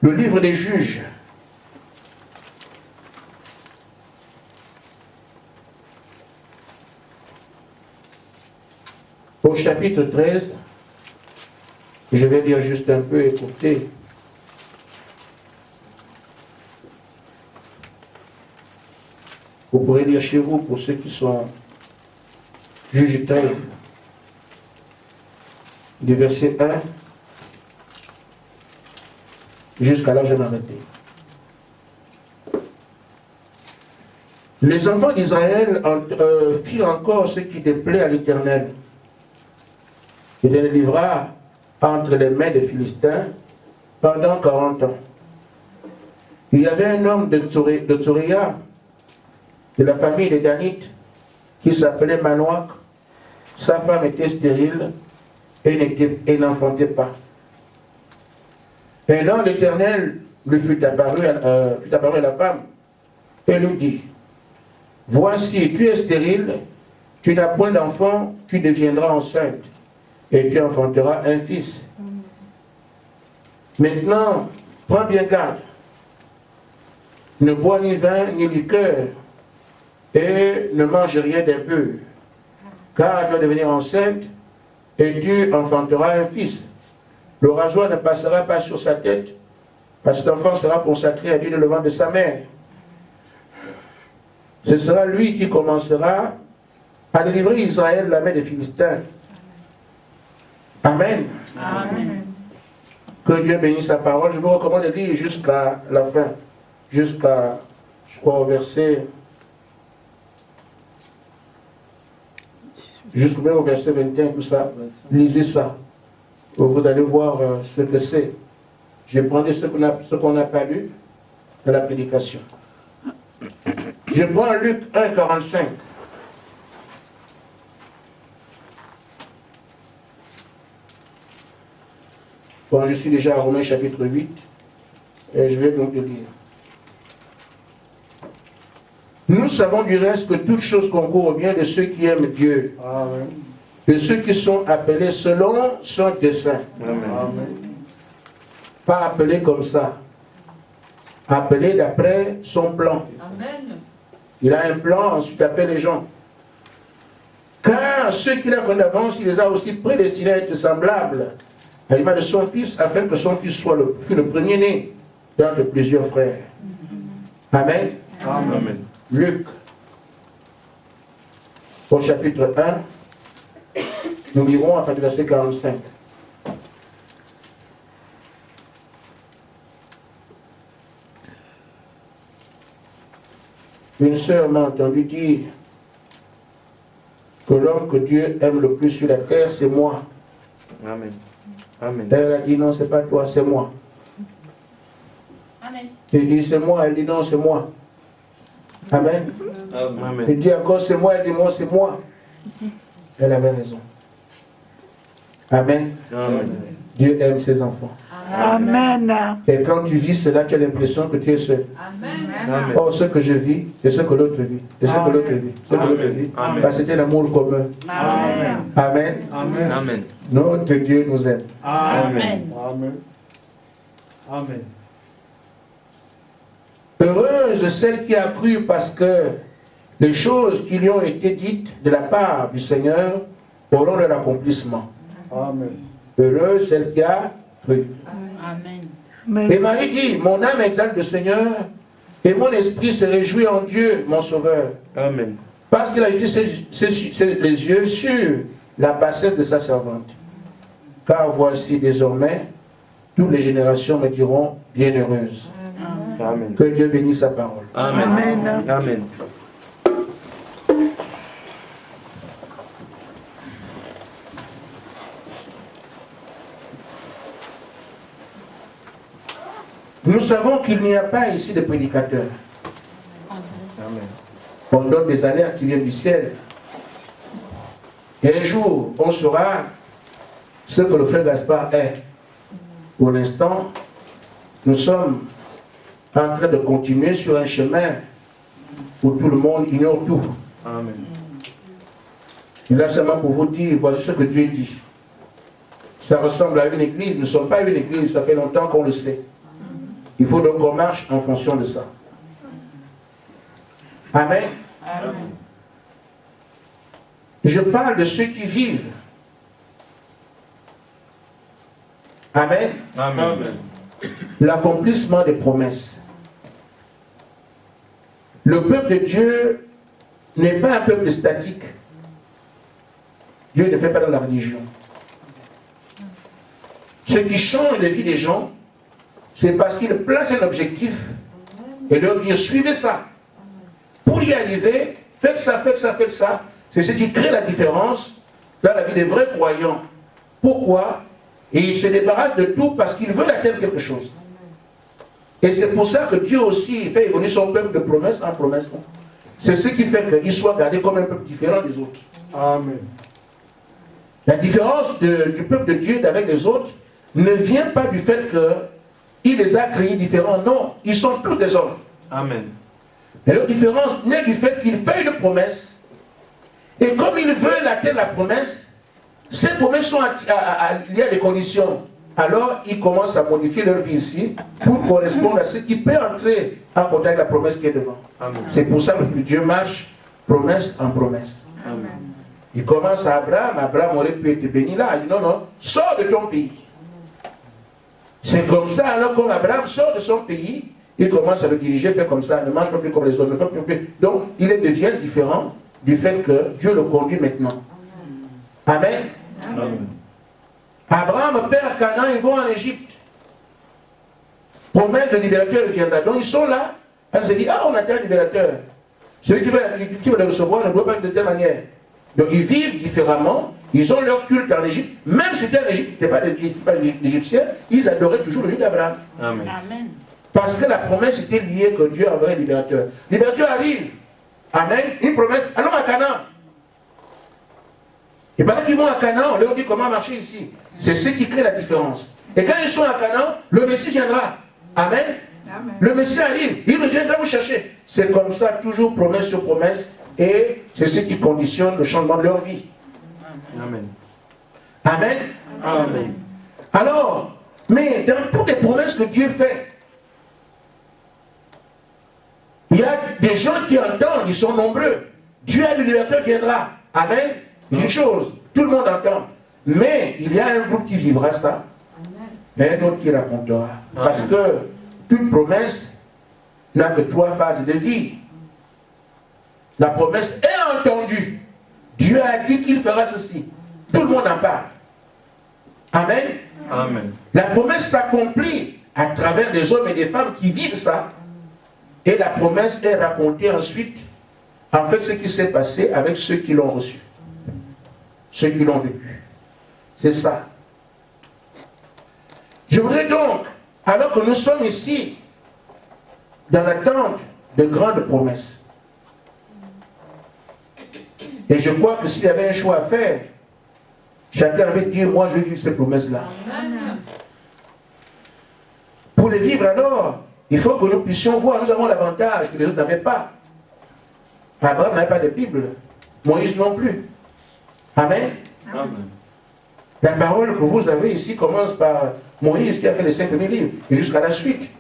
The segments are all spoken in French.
Le livre des Juges. Au chapitre 13, je vais lire juste un peu, écoutez. Vous pourrez lire chez vous pour ceux qui sont Juges 13, du verset 1 jusqu'à là, je vais m'arrêter. Les enfants d'Israël firent encore ce qui déplaît à l'Éternel. Il les livra entre les mains des Philistins pendant 40 ans. Il y avait un homme de Tsoréa, de la famille des Danites, qui s'appelait Manoach. Sa femme était stérile et n'enfantait pas. Un an, l'Éternel lui fut apparu à la femme et lui dit: voici, tu es stérile, tu n'as point d'enfant, tu deviendras enceinte et tu enfanteras un fils. Maintenant, prends bien garde, ne bois ni vin ni liqueur et ne mange rien d'impur, car tu vas devenir enceinte et tu enfanteras un fils. Le rasoir ne passera pas sur sa tête, parce que l'enfant sera consacré à Dieu dans le ventre de sa mère. Ce sera lui qui commencera à délivrer Israël de la main des Philistins. Amen. Amen. Que Dieu bénisse sa parole. Je vous recommande de lire jusqu'à la fin, jusqu'à, je crois, au verset, jusqu'au verset 21, tout ça. Lisez ça. Vous allez voir ce que c'est. Je prendrai ce qu'on n'a pas lu de la prédication. Je prends Luc 1, 45. Bon, je suis déjà à Romains chapitre 8, et je vais donc le lire. Nous savons du reste que toute chose concourt au bien de ceux qui aiment Dieu, Amen. de ceux qui sont appelés selon son dessein. Amen. Pas appelés comme ça, appelés d'après son plan. Amen. Il a un plan, ensuite appelle les gens. Car ceux qu'il a connus d'avance, il les a aussi prédestinés à être semblables à l'image de son fils, afin que son fils fût le premier-né d'entre plusieurs frères. Amen. Amen. Luc, au chapitre 1, nous lirons à partir du verset 45. Une sœur m'a entendu dire que l'homme que Dieu aime le plus sur la terre, c'est moi. Amen. Amen. Elle a dit non, c'est pas toi, c'est moi. Amen. Il dit c'est moi, elle dit non, c'est moi. Amen. Amen. Il dit encore c'est moi, elle dit moi, c'est moi. Elle avait raison. Amen. Amen. Dieu aime ses enfants. Amen. Et quand tu vis cela, tu as l'impression que tu es seul. Amen. Amen. Or, ce que je vis, c'est ce que l'autre vit. Et ce que l'autre vit. Ce que l'autre vit. Amen. Parce que c'était l'amour commun. Amen. Amen. Amen. Amen. Notre Dieu nous aime. Amen. Amen. Amen. Heureuse celle qui a cru parce que les choses qui lui ont été dites de la part du Seigneur auront leur accomplissement. Amen. Heureuse celle qui a cru. Amen. Et Marie dit, mon âme exalte le Seigneur et mon esprit se réjouit en Dieu, mon Sauveur. Amen. Parce qu'il a été les yeux sur la bassesse de sa servante. Car voici désormais, toutes les générations me diront bienheureuse. Amen. Que Dieu bénisse sa parole. Amen. Amen. Amen. Nous savons qu'il n'y a pas ici de prédicateurs. Amen. On donne des alertes qui viennent du ciel. Et un jour, on saura ce que le frère Gaspard est. Pour l'instant, nous sommes en train de continuer sur un chemin où tout le monde ignore tout. Amen. Il est seulement pour vous dire, voici ce que Dieu dit. Ça ressemble à une église, nous ne sommes pas une église, ça fait longtemps qu'on le sait. Il faut donc qu'on marche en fonction de ça. Amen. Amen. Je parle de ceux qui vivent. Amen. Amen. L'accomplissement des promesses. Le peuple de Dieu n'est pas un peuple statique. Dieu ne fait pas dans la religion. Ce qui change la vie des gens, c'est parce qu'il place un objectif et leur dire suivez ça. Pour y arriver, faites ça, faites ça, faites ça. C'est ce qui crée la différence dans la vie des vrais croyants. Pourquoi? Et ils se débarrassent de tout parce qu'ils veulent atteindre quelque chose. Et c'est pour ça que Dieu aussi fait évoluer son peuple de promesse en promesse. C'est ce qui fait qu'il soit gardé comme un peuple différent des autres. Amen. La différence du peuple de Dieu avec les autres ne vient pas du fait qu'il les a créés différents. Non, ils sont tous des hommes. Amen. Et leur différence naît du fait qu'ils font une promesse. Et comme ils veulent atteindre la promesse, ces promesses sont liées à des conditions. Alors, ils commencent à modifier leur vie ici pour correspondre à ce qui peut entrer en contact avec la promesse qui est devant. C'est pour ça que Dieu marche promesse en promesse. Amen. Il commence à Abraham. Abraham aurait pu être béni là. Il dit non, non, sors de ton pays. C'est comme ça, alors quand Abraham sort de son pays, il commence à le diriger, fait comme ça, ne marche pas plus comme les autres, ne fait plus. Donc, il devient différent du fait que Dieu le conduit maintenant. Amen. Amen. Abraham, père Canaan, ils vont en Égypte. Promesse de libérateur viendra. Donc, ils sont là. Elle se dit, ah, on attend un libérateur. Celui qui va le recevoir ne doit pas être de telle manière. Donc, ils vivent différemment. Ils ont leur culte en Égypte. Même si c'était en Égypte, ce n'était pas des Égyptiens, ils adoraient toujours le Dieu d'Abraham. Amen. Amen. Parce que la promesse était liée que Dieu enverrait un libérateur. Le libérateur arrive. Amen. Une promesse. Allons à Canaan. Et pendant qu'ils vont à Canaan, on leur dit comment marcher ici. C'est ce qui crée la différence. Et quand ils sont à Canaan, le Messie viendra. Amen. Amen. Le Messie arrive. Il viendra vous chercher. C'est comme ça, toujours promesse sur promesse. Et c'est ce qui conditionne le changement de leur vie. Amen. Amen. Amen. Alors, mais dans toutes les promesses que Dieu fait, il y a des gens qui entendent, ils sont nombreux. Dieu a le libérateur viendra. Amen. Une chose, tout le monde entend. Mais il y a un groupe qui vivra ça. Et un autre qui racontera. Parce que toute promesse n'a que 3 phases de vie. La promesse est entendue. Dieu a dit qu'il fera ceci. Tout le monde en parle. Amen. Amen. La promesse s'accomplit à travers des hommes et des femmes qui vivent ça. Et la promesse est racontée ensuite, en fait, ce qui s'est passé avec ceux qui l'ont reçu. Ceux qui l'ont vécu. C'est ça. Je voudrais donc, alors que nous sommes ici, dans l'attente de grandes promesses, et je crois que s'il y avait un choix à faire, chacun avait dit, moi je vais vivre ces promesses-là. Pour les vivre alors, il faut que nous puissions voir, nous avons l'avantage que les autres n'avaient pas. Abraham n'avait pas de Bible, Moïse non plus. Amen. Amen. La parole que vous avez ici commence par Moïse qui a fait les 5000 livres, et jusqu'à la suite.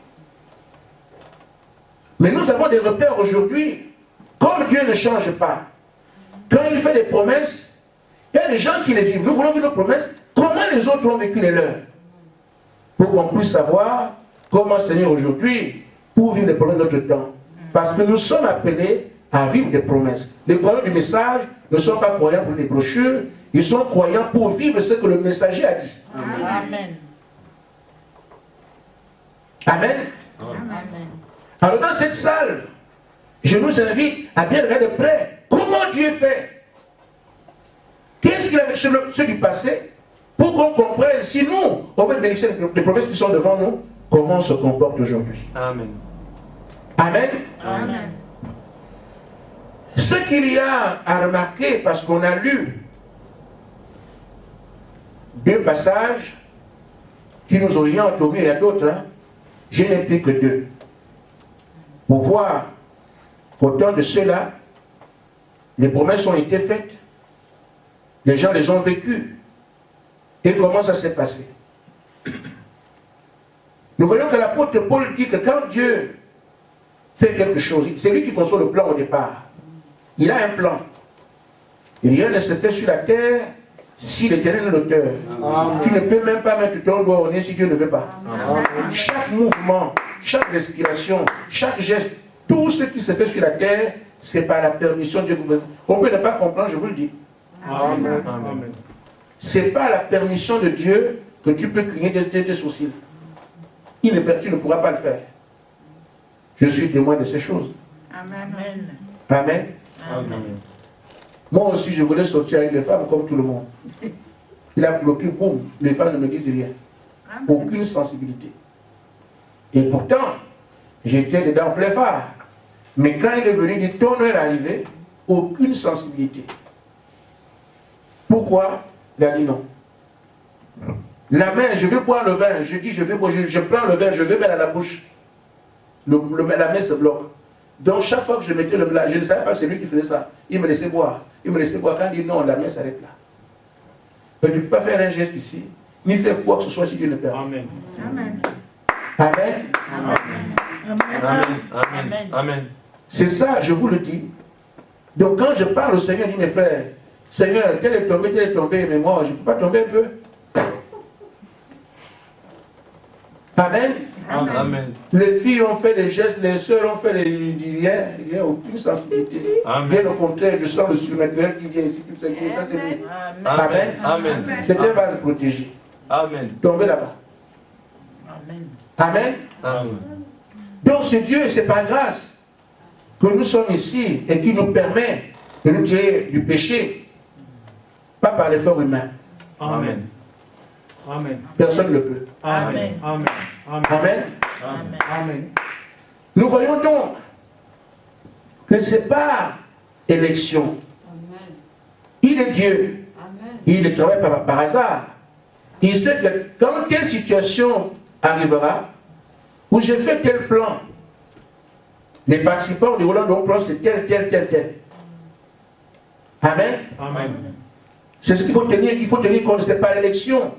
Mais nous avons des repères aujourd'hui, comme Dieu ne change pas. Quand il fait des promesses, il y a des gens qui les vivent. Nous voulons vivre nos promesses, comment les autres ont vécu les leurs. Pour qu'on puisse savoir comment Seigneur aujourd'hui, pour vivre les promesses de notre temps. Parce que nous sommes appelés à vivre des promesses. Les croyants du message ne sont pas croyants pour les brochures, ils sont croyants pour vivre ce que le messager a dit. Amen. Amen. Amen. Alors dans cette salle, je nous invite à bien regarder de près comment Dieu fait. Qu'est-ce qu'il a fait ceux du passé pour qu'on comprenne si nous, on veut bénéficier des promesses qui sont devant nous, comment on se comporte aujourd'hui. Amen. Amen. Amen. Ce qu'il y a à remarquer, parce qu'on a lu 2 passages qui nous orientent au mieux, il y a d'autres, hein, je n'ai pris que 2. Pour voir qu'au temps de ceux-là, les promesses ont été faites, les gens les ont vécues, et comment ça s'est passé. Nous voyons que l'apôtre Paul dit que quand Dieu fait quelque chose, c'est lui qui conçoit le plan au départ. Il a un plan. Et rien ne se fait sur la terre si l'Éternel est l'auteur. Tu ne peux même pas mettre ton doigt au nez si Dieu ne veut pas. Amen. Chaque mouvement, chaque respiration, chaque geste, tout ce qui se fait sur la terre, c'est par la permission de Dieu que vous faites. On peut ne pas comprendre, je vous le dis. Amen. Amen. C'est pas la permission de Dieu que tu peux cligner tes sourcils. Tu ne pourras pas le faire. Je suis témoin de ces choses. Amen. Amen. Amen. Moi aussi, je voulais sortir avec les femmes comme tout le monde. Il a bloqué, boum, les femmes ne me disent rien. Amen. Aucune sensibilité. Et pourtant, j'étais dedans plein phare. Mais quand il est venu dire ton heure est arrivée, aucune sensibilité. Pourquoi? Il a dit non. La main, je veux boire le vin. Je dis, je prends le vin, je vais mettre à la bouche. La main se bloque. Donc chaque fois que je mettais le plat, je ne savais pas que c'est lui qui faisait ça. Il me laissait boire. Il me laissait boire. Quand il dit non, la main s'arrête là. Donc tu ne peux pas faire un geste ici, ni faire quoi que ce soit si Dieu ne permet. Amen. Amen. Amen. Amen. Amen. Amen. C'est ça, je vous le dis. Donc quand je parle au Seigneur, je dis mes frères, Seigneur, tel est tombé, mais moi, je ne peux pas tomber un peu. Amen. Amen. Amen. Les filles ont fait des gestes, les sœurs ont fait des... Il n'y a aucune sensibilité. Amen. Bien au contraire, je sens le surnaturel qui vient ici, tout ça, ça c'est lui. Amen. Amen. C'est un vase protégé. Amen. Tombez là-bas. Amen. Amen. Amen. Donc c'est Dieu, c'est par grâce que nous sommes ici et qui nous permet de nous tirer du péché, pas par l'effort humain. Amen. Amen. Personne ne le peut. Amen. Amen. Amen. Amen. Amen. Amen. Nous voyons donc que ce n'est pas élection. Il est Dieu. Il ne travaille pas par hasard. Il sait que quand telle situation arrivera, où j'ai fait tel plan, les participants du Roland plan, c'est tel. Amen. Amen. C'est ce qu'il faut tenir compte, ce n'est pas l'élection.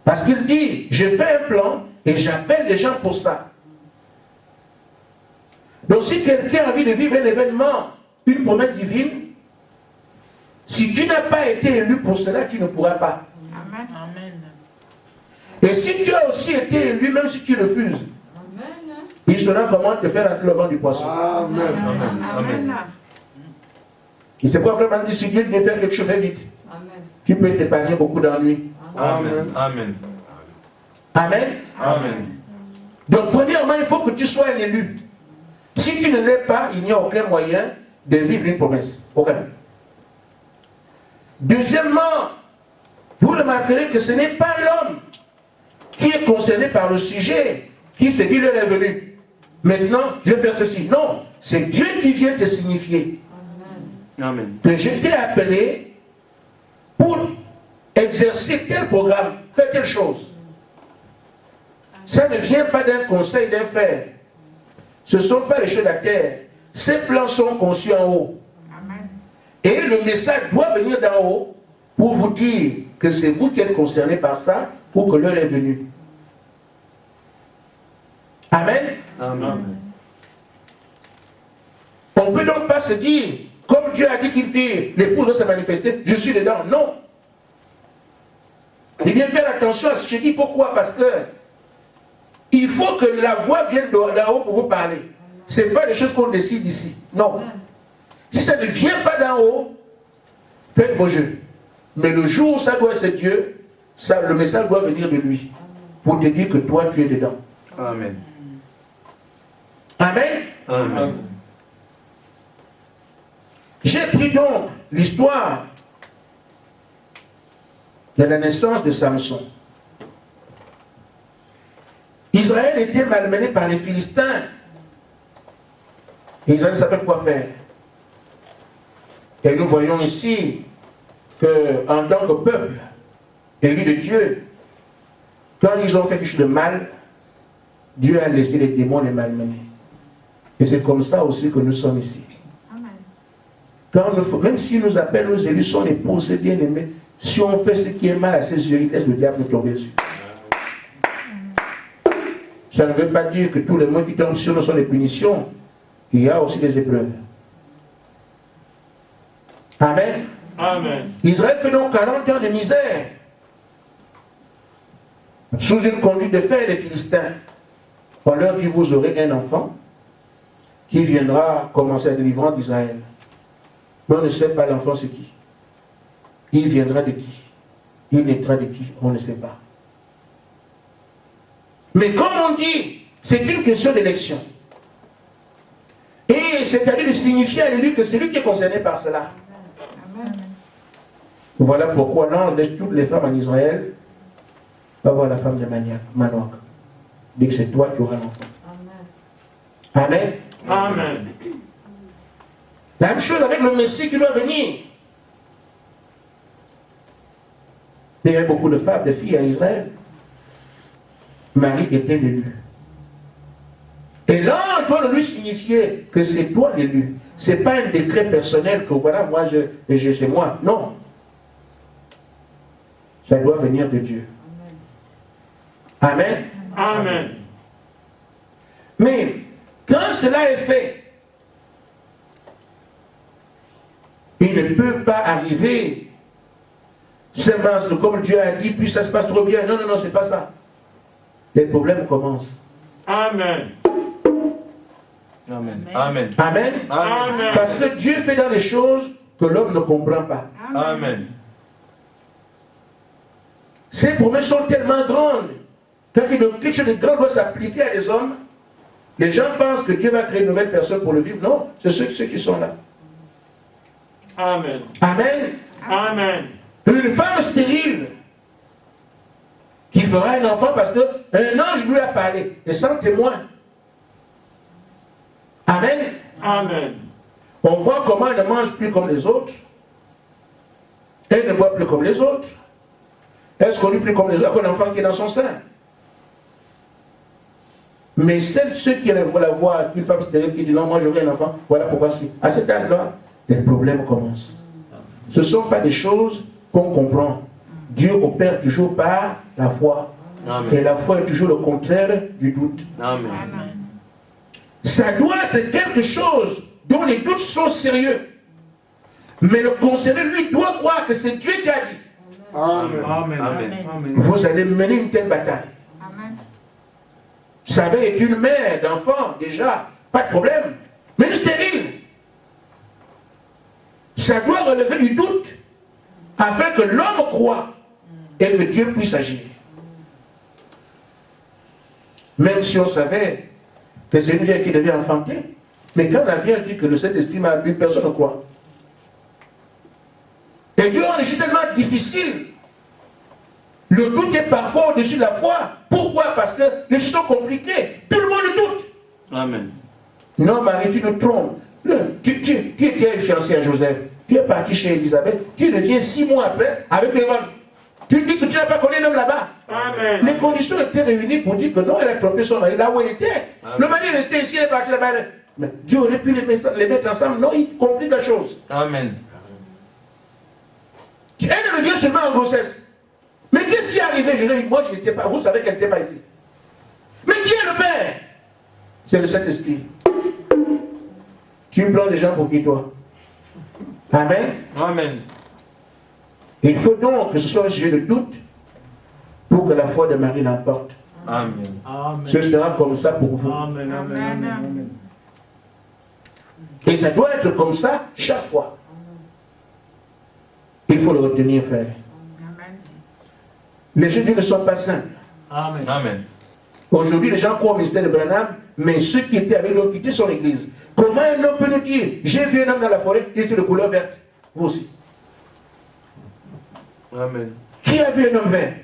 Parce qu'il dit, je fais un plan et j'appelle les gens pour ça. Donc si quelqu'un a envie de vivre un événement, une promesse divine, si tu n'as pas été élu pour cela, tu ne pourras pas. Amen. Amen. Et si tu as aussi été élu, même si tu refuses, il saura comment te faire entrer le vent du poisson. Amen. Amen. Amen. Il sait pas vraiment dire si Dieu vient faire quelque chose, fais vite. Tu peux t'épargner beaucoup d'ennuis. Amen. Amen. Amen. Amen. Donc premièrement, il faut que tu sois un élu. Si tu ne l'es pas, il n'y a aucun moyen de vivre une promesse. Aucun. Deuxièmement, vous remarquerez que ce n'est pas l'homme qui est concerné par le sujet, qui se dit l'heure est venue. Maintenant, je vais faire ceci. Non, c'est Dieu qui vient te signifier Amen. que je t'ai appelé pour exercer tel programme, faire telle chose. Ça ne vient pas d'un conseil d'un frère. Ce ne sont pas les choses de la terre. Ces plans sont conçus en haut. Amen. Et le message doit venir d'en haut pour vous dire que c'est vous qui êtes concernés par ça, pour que l'heure est venue. Amen. Amen. On ne peut donc pas se dire, comme Dieu a dit qu'il fait, l'épouse doit se manifester, je suis dedans. Non. Il bien faire attention à ce que je dis. Pourquoi? Parce que il faut que la voix vienne d'en haut pour vous parler. Ce n'est pas des choses qu'on décide ici. Non. Si ça ne vient pas d'en haut, faites vos jeux. Mais le jour où ça doit être Dieu, ça, le message doit venir de lui. Pour te dire que toi, tu es dedans. Amen. Amen. Amen. J'ai pris donc l'histoire de la naissance de Samson. Israël était malmené par les Philistins. Israël savait quoi faire. Et nous voyons ici qu'en tant que peuple élu de Dieu, quand ils ont fait quelque chose de mal, Dieu a laissé les démons les malmener. Et c'est comme ça aussi que nous sommes ici. Quand même s'ils nous appellent nos élus, son épouse, bien-aimé, si on fait ce qui est mal à ses yeux, il laisse le diable tomber dessus. Ça ne veut pas dire que tous les mots qui tombent sur nous sont des punitions. Il y a aussi des épreuves. Amen. Amen. Israël fait donc 40 ans de misère. Sous une conduite de fer des Philistins. On leur dit, vous aurez un enfant qui viendra commencer la délivrance d'Israël. Mais on ne sait pas l'enfant c'est qui. Il viendra de qui? Il naîtra de qui? On ne sait pas. Mais comme on dit, c'est une question d'élection. Et c'est-à-dire de signifier à l'élu que c'est lui qui est concerné par cela. Amen. Voilà pourquoi l'ange laisse toutes les femmes en Israël va voir la femme de Manoach. Dit que c'est toi qui auras l'enfant. Amen. Amen. La même chose avec le Messie qui doit venir. Il y a beaucoup de femmes, de filles en Israël. Marie était l'élu. Et l'ange doit lui signifier que c'est toi l'élu. Ce n'est pas un décret personnel que voilà, moi, c'est moi. Non. Ça doit venir de Dieu. Amen. Amen. Mais quand cela est fait, il ne peut pas arriver seulement comme Dieu a dit, puis ça se passe trop bien. Non, non, non, c'est pas ça. Les problèmes commencent. Amen. Amen. Amen. Amen. Amen. Parce que Dieu fait dans les choses que l'homme ne comprend pas. Amen. Ces promesses sont tellement grandes que quelque chose de grand doit s'appliquer à des hommes. Les gens pensent que Dieu va créer une nouvelle personne pour le vivre. Non, c'est ceux qui sont là. Amen. Amen. Amen. Une femme stérile qui fera un enfant parce qu'un ange lui a parlé et sans témoin. Amen. Amen. On voit comment elle ne mange plus comme les autres. Elle ne boit plus comme les autres. Elle se conduit plus comme les autres, comme l'enfant qui est dans son sein. Mais ceux qui la voient, une femme stérile qui dit non, moi j'aurai un enfant, voilà pourquoi si. À cet âge-là, les problèmes commencent. Ce ne sont pas des choses qu'on comprend. Dieu opère toujours par la foi. Amen. Et la foi est toujours le contraire du doute. Amen. Ça doit être quelque chose dont les doutes sont sérieux. Mais le concerné, lui, doit croire que c'est Dieu qui a dit. Amen. Amen. Amen. Amen. Vous allez mener une telle bataille. Amen. Vous savez, est une mère d'enfant, déjà, pas de problème. Mais une stérile, ça doit relever du doute afin que l'homme croie et que Dieu puisse agir. Même si on savait que c'est Dieu qui devait enfanter, mais quand la Vierge dit que le Saint-Esprit m'a bu, personne ne croit. Et Dieu rend les choses tellement difficiles. Le doute est parfois au-dessus de la foi. Pourquoi? Parce que les choses sont compliquées. Tout le monde doute. Amen. Non, Marie, tu nous trompes. Tu étais fiancé à Joseph. Tu es parti chez Elisabeth. Tu reviens 6 mois après avec les ventes. Tu dis que tu n'as pas connu l'homme là-bas. Amen. Les conditions étaient réunies pour dire que non, elle a trompé son mari là où elle était. Amen. Le mari est resté ici, elle est parti là-bas. Mais Dieu aurait pu les mettre ensemble. Non, il complique la chose. Amen. Elle revient seulement en grossesse. Mais qu'est-ce qui est arrivé? Je dis, moi je n'étais pas. Vous savez qu'elle n'était pas ici. Mais qui est le Père? C'est le Saint-Esprit. Tu prends les gens pour qui toi? Amen. Amen. Il faut donc que ce soit un sujet de doute pour que la foi de Marie l'emporte. Amen. Amen. Ce sera comme ça pour vous. Amen. Amen. Amen. Amen. Et ça doit être comme ça chaque fois. Il faut le retenir, frère. Amen. Les choses ne sont pas simples. Amen. Amen. Aujourd'hui, les gens croient au ministère de Branham, mais ceux qui étaient avec lui ont quitté son église. Comment un homme peut nous dire, j'ai vu un homme dans la forêt, il était de couleur verte? Vous aussi. Amen. Qui a vu un homme vert?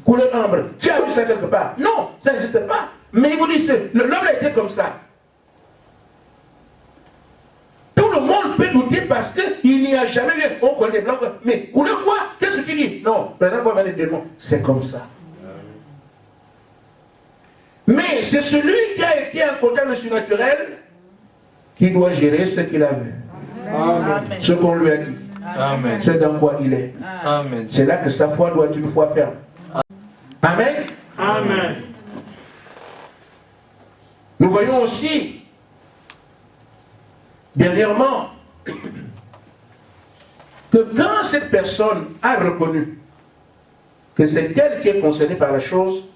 Couleur ambre. Qui a vu ça quelque part? Non, ça n'existe pas. Mais il vous dit, l'homme a été comme ça. Tout le monde peut douter parce qu'il n'y a jamais eu. On connaît blanc. Mais couleur quoi? Qu'est-ce que tu dis? Non, maintenant, on va mettre des démons. C'est comme ça. Mais c'est celui qui a été en contact le surnaturel qui doit gérer ce qu'il a vu. Amen. Ce qu'on lui a dit. Amen. Ce dans quoi il est. Amen. C'est là que sa foi doit être une foi ferme. Amen. Amen. Nous voyons aussi, dernièrement, que quand cette personne a reconnu que c'est elle qui est concernée par la chose,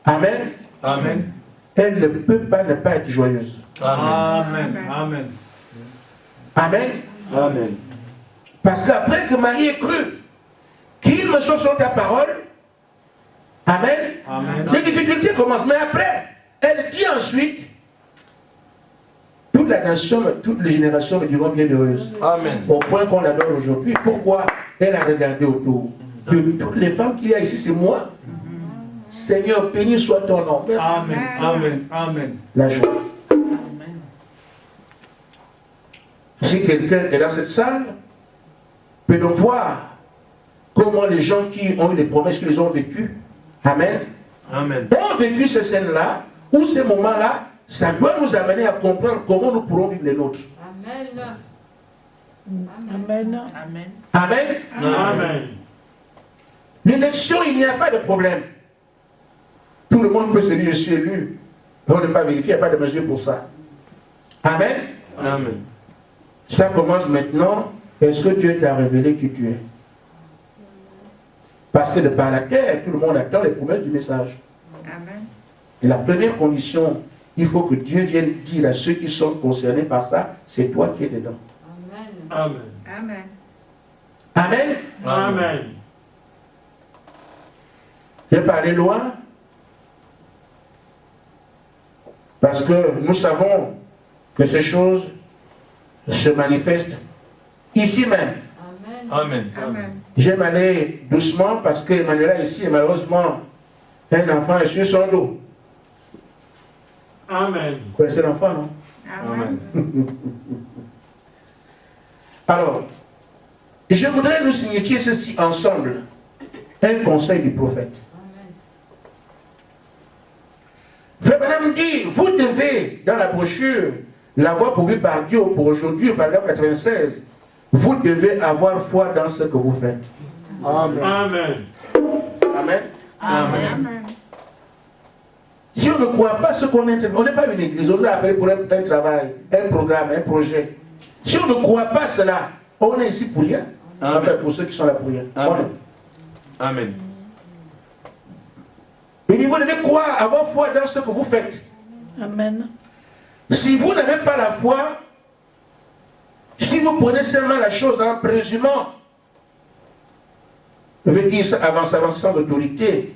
Amen, Amen. elle ne peut pas ne pas être joyeuse. Amen. Amen. Amen. Amen. Amen. Parce qu'après que Marie ait cru qu'il me sauve selon ta parole, Amen, Amen. les difficultés commencent. Mais après, elle dit ensuite, toute la nation, toutes les générations me diront bienheureuse. Amen. Au point qu'on l'adore aujourd'hui. Pourquoi? Elle a regardé autour. De toutes les femmes qu'il y a ici, c'est moi. Seigneur, béni soit ton nom. Merci. Amen. Amen. Amen. La joie. Si quelqu'un est dans cette salle, peut donc voir comment les gens qui ont eu des promesses qu'ils ont vécues, Amen, Amen. ont vécu ces scènes-là, ou ces moments-là, ça doit nous amener à comprendre comment nous pourrons vivre les nôtres. Amen. Amen. Amen. Amen. Amen. L'élection, il n'y a pas de problème. Tout le monde peut se dire, je suis élu. On ne peut pas vérifier, il n'y a pas de mesure pour ça. Amen. Amen. Ça commence maintenant. Est-ce que Dieu t'a révélé qui tu es? Parce que de par la terre, tout le monde attend les promesses du message. Amen. Et la première condition, il faut que Dieu vienne dire à ceux qui sont concernés par ça, c'est toi qui es dedans. Amen. Amen. Amen. Amen. Je vais pas aller loin. Parce que nous savons que ces choses se manifestent ici même. Amen. Amen. J'aime aller doucement parce que Emmanuela ici est malheureusement un enfant est sur son dos. Amen. Vous connaissez l'enfant, non? Amen. Alors, je voudrais nous signifier ceci ensemble. Un conseil du prophète. Frère Branham dit, vous devez, dans la brochure, l'avoir pourvu par Dieu pour aujourd'hui, par paragraphe 96, vous devez avoir foi dans ce que vous faites. Amen. Amen. Amen. Amen. Amen. Si on ne croit pas ce qu'on est, on n'est pas une église, on nous a appelé pour un travail, un programme, un projet. Si on ne croit pas cela, on est ici pour rien. Amen. Enfin, pour ceux qui sont là pour rien. Amen. Amen. Il dit, vous devez croire, avoir foi dans ce que vous faites. Amen. Si vous n'avez pas la foi, si vous prenez seulement la chose en présumant, je veux dire ça avançant sans autorité,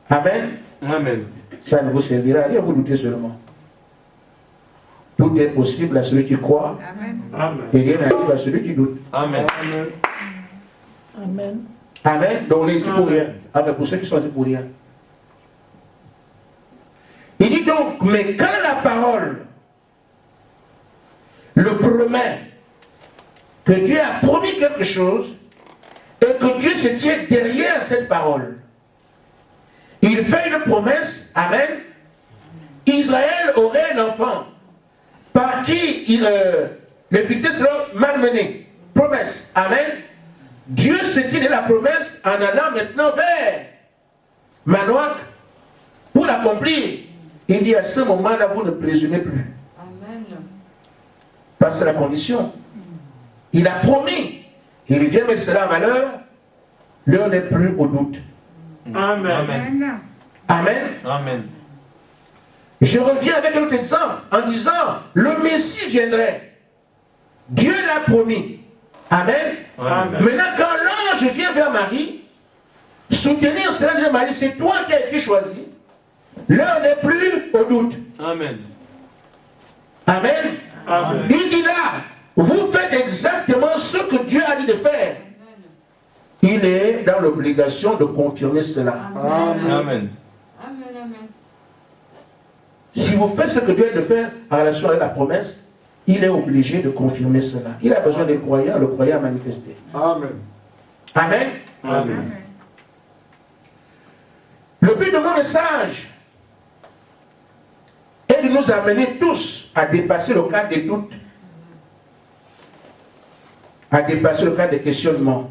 Amen, Amen. ça ne vous servira à rien, vous doutez seulement. Tout est possible à celui qui croit, Amen. Amen. et rien n'arrive à celui qui doute. Amen. Amen. Amen. Amen, donc on est ici pour rien. Enfin, pour ceux qui sont ici pour rien. Il dit donc, mais quand la parole le promet que Dieu a promis quelque chose et que Dieu se tient derrière cette parole, il fait une promesse, Amen. Israël aurait un enfant par qui les Philistins seront malmenés. Promesse, Amen. Dieu se tient de la promesse en allant maintenant vers Manoach pour l'accomplir. Il dit à ce moment-là, vous ne présumez plus. Amen. Parce que c'est la condition. Il a promis. Il vient mettre cela en valeur. L'heure n'est plus au doute. Amen. Amen. Amen. Amen. Je reviens avec un autre exemple en disant, le Messie viendrait. Dieu l'a promis. Amen. Amen. Maintenant, quand l'ange vient vers Marie, soutenir cela de Marie, c'est toi qui as été choisi. L'heure n'est plus au doute. Amen. Amen. Amen. Il dit là, vous faites exactement ce que Dieu a dit de faire. Il est dans l'obligation de confirmer cela. Amen. Amen. Amen. Si vous faites ce que Dieu a dit de faire en relation avec la promesse, il est obligé de confirmer cela. Il a besoin des croyants, le croyant a manifesté. Amen. Amen. Amen. Le but de mon message est de nous amener tous à dépasser le cadre des doutes, à dépasser le cadre des questionnements,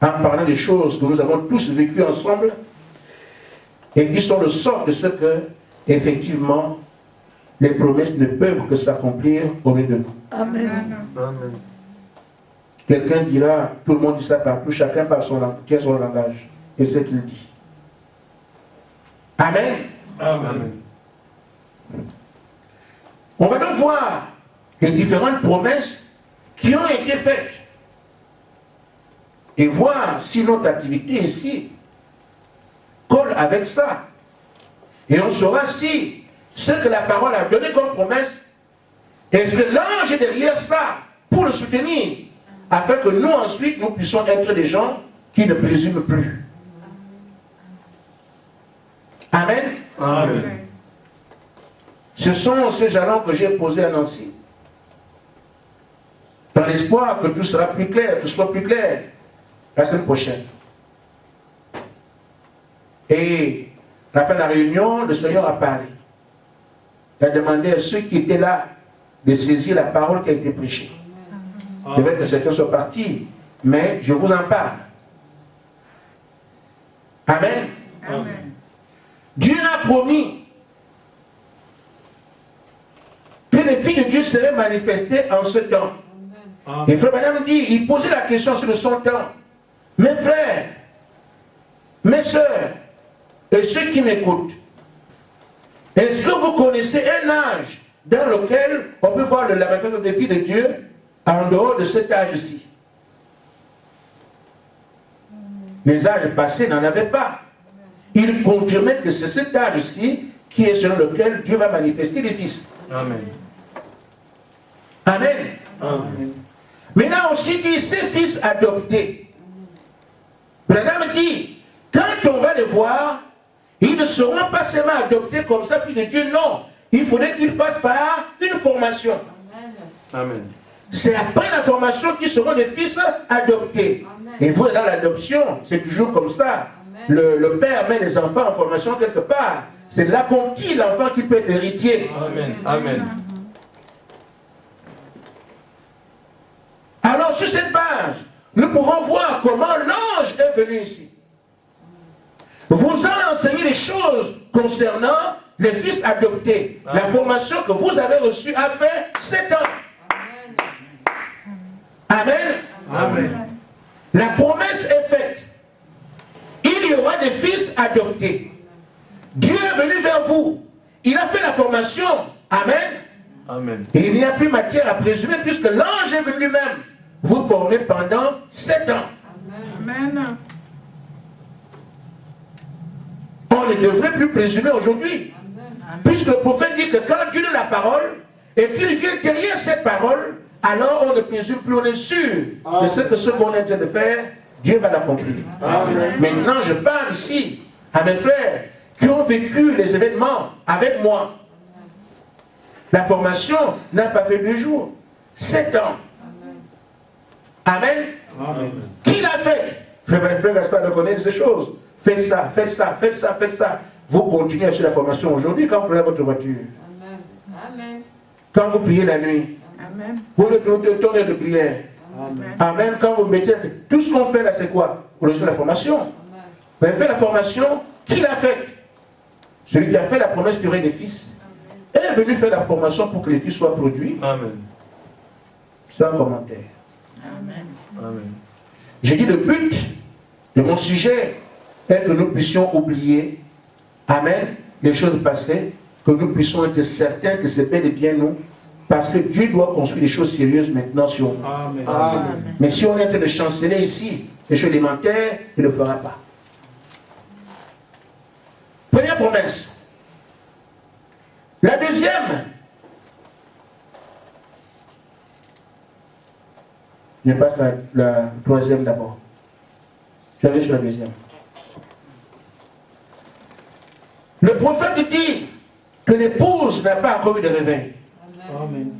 en parlant des choses que nous avons tous vécues ensemble et qui sont le sort de ce que, effectivement, les promesses ne peuvent que s'accomplir au milieu de nous. Amen. Amen. Quelqu'un dira, tout le monde dit ça partout, chacun parle tient son langage et ce qu'il dit. Amen. Amen. On va donc voir les différentes promesses qui ont été faites et voir si notre activité ici colle avec ça. Et on saura si ce que la parole a donné comme promesse, est-ce que l'ange est derrière ça pour le soutenir, afin que nous ensuite nous puissions être des gens qui ne présument plus. Amen. Amen. Ce sont ces jalons que j'ai posés à Nancy, dans l'espoir que tout sera plus clair, tout soit plus clair la semaine prochaine. Et à la fin de la réunion, le Seigneur a parlé. Il a demandé à ceux qui étaient là de saisir la parole qui a été prêchée. C'est vrai que certains sont partis, mais je vous en parle. Amen. Amen. Dieu a promis que les filles de Dieu seraient manifestées en ce temps. Et frère Madame dit, il posait la question sur son temps. Mes frères, mes sœurs, et ceux qui m'écoutent, est-ce que vous connaissez un âge dans lequel on peut voir la manifestation des filles de Dieu en dehors de cet âge-ci? Les âges passés n'en avaient pas. Il confirmait que c'est cet âge-ci qui est selon lequel Dieu va manifester les fils. Amen. Amen. Amen. Maintenant aussi dit, ces fils adoptés. Branham dit, quand on va les voir, ils ne seront pas seulement adoptés comme ça, fils de Dieu, non. Il faudrait qu'ils passent par une formation. Amen. C'est après la formation qu'ils seront des fils adoptés. Et vous, dans l'adoption, c'est toujours comme ça. Le père met les enfants en formation quelque part. C'est là qu'on dit l'enfant qui peut être héritier. Amen. Amen. Alors, sur cette base, nous pouvons voir comment l'ange est venu ici. Vous a enseigné les choses concernant les fils adoptés. Amen. La formation que vous avez reçue a fait 7 ans. Amen. Amen. La promesse est faite. Il y aura des fils adoptés. Dieu est venu vers vous. Il a fait la formation. Amen. Amen. Et il n'y a plus matière à présumer puisque l'ange est venu lui-même vous former pendant 7 ans. Amen. On ne devrait plus présumer aujourd'hui. Puisque le prophète dit que quand Dieu donne la parole et qu'il vient derrière cette parole, alors on ne présume plus, on est sûr de ce qu'on est en train de faire, Dieu va l'accomplir. Maintenant, je parle ici à mes frères qui ont vécu les événements avec moi. La formation n'a pas fait 2 jours, 7 ans. Amen. Amen. Qui l'a fait? Frère Gaspard le connaît ces choses. Faites ça, faites ça, faites ça, faites ça. Vous continuez à faire la formation aujourd'hui quand vous prenez votre voiture. Amen. Quand vous priez la nuit. Amen. Vous le tournez de prière. Amen. Amen. Quand vous mettez. Tout ce qu'on fait là, c'est quoi? Vous avez fait la formation. Vous avez fait la formation. Qui l'a faite? Celui qui a fait la promesse qu'il y aurait des fils. Elle est venu faire la formation pour que les fils soient produits. Amen. Sans commentaire. Amen. Amen. J'ai dit le but de mon sujet est que nous puissions oublier, amen, les choses passées, que nous puissions être certains que c'est bel et bien nous, parce que Dieu doit construire des choses sérieuses maintenant sur vous. Amen. Amen. Mais si on est en train de chanceler ici, les choses élémentaires, il ne le fera pas. Première promesse. La deuxième, je passe la troisième d'abord. J'avais sur la deuxième. Le prophète dit que l'épouse n'a pas encore eu de réveil. Amen.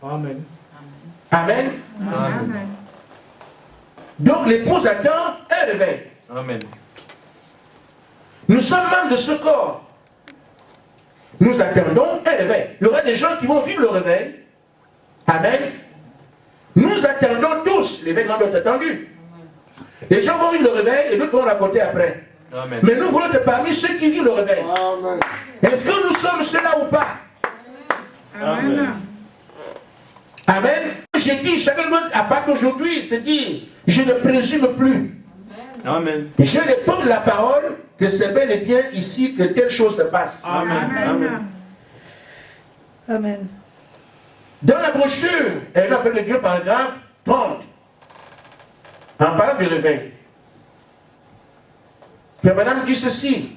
Amen. Amen. Amen. Donc l'épouse attend un réveil. Amen. Nous sommes membres de ce corps. Nous attendons un réveil. Il y aura des gens qui vont vivre le réveil. Amen. Nous attendons tous. L'événement doit être attendu. Les gens vont vivre le réveil et d'autres vont raconter après. Amen. Mais nous voulons être parmi ceux qui vivent le réveil. Amen. Est-ce que nous sommes ceux-là ou pas? Amen. Amen. J'ai dit, chacun de nous, à partir d'aujourd'hui, c'est dit, je ne présume plus. Amen. Je dépose la parole que c'est bel et bien ici que telle chose se passe. Amen. Amen. Amen. Dans la brochure, elle appelle de Dieu paragraphe 30, en parlant du réveil. Puis madame dit ceci.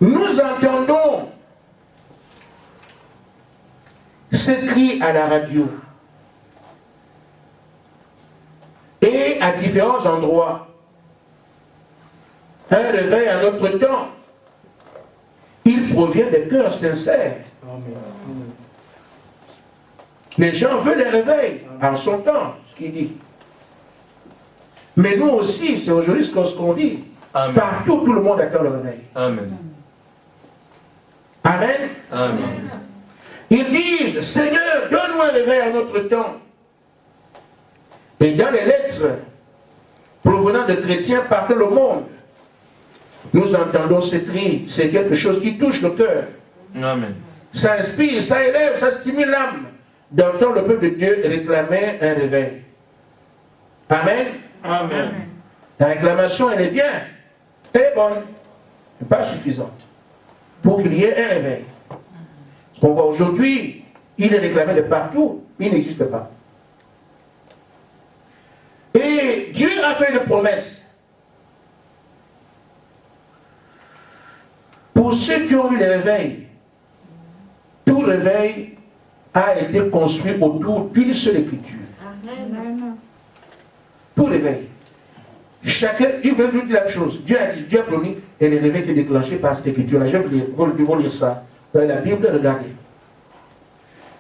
Nous entendons ce cri à la radio et à différents endroits. Un réveil à notre temps. Il provient des cœurs sincères. Amen. Les gens veulent les réveils en son temps, ce qu'il dit. Mais nous aussi, c'est aujourd'hui ce qu'on dit. Amen. Partout, tout le monde attend le réveil. Amen. Amen. Amen. Ils disent, Seigneur, donne-nous un réveil à notre temps. Et dans les lettres provenant de chrétiens partout le monde, nous entendons ce cri. C'est quelque chose qui touche le cœur. Amen. Ça inspire, ça élève, ça stimule l'âme d'entendre le peuple de Dieu réclamer un réveil. Amen. Amen. La réclamation, elle est bien. Elle est bonne, mais pas suffisante pour qu'il y ait un réveil. Ce qu'on voit aujourd'hui, il est réclamé de partout, il n'existe pas. Et Dieu a fait une promesse. Pour ceux qui ont eu les réveils, tout réveil a été construit autour d'une seule écriture. Amen. Tout réveil. Chacun, il veut dire la même chose. Dieu a dit, Dieu a promis, et le réveil est déclenché par cette écriture-là. Je vais vous lire ça. Dans la Bible, regardez.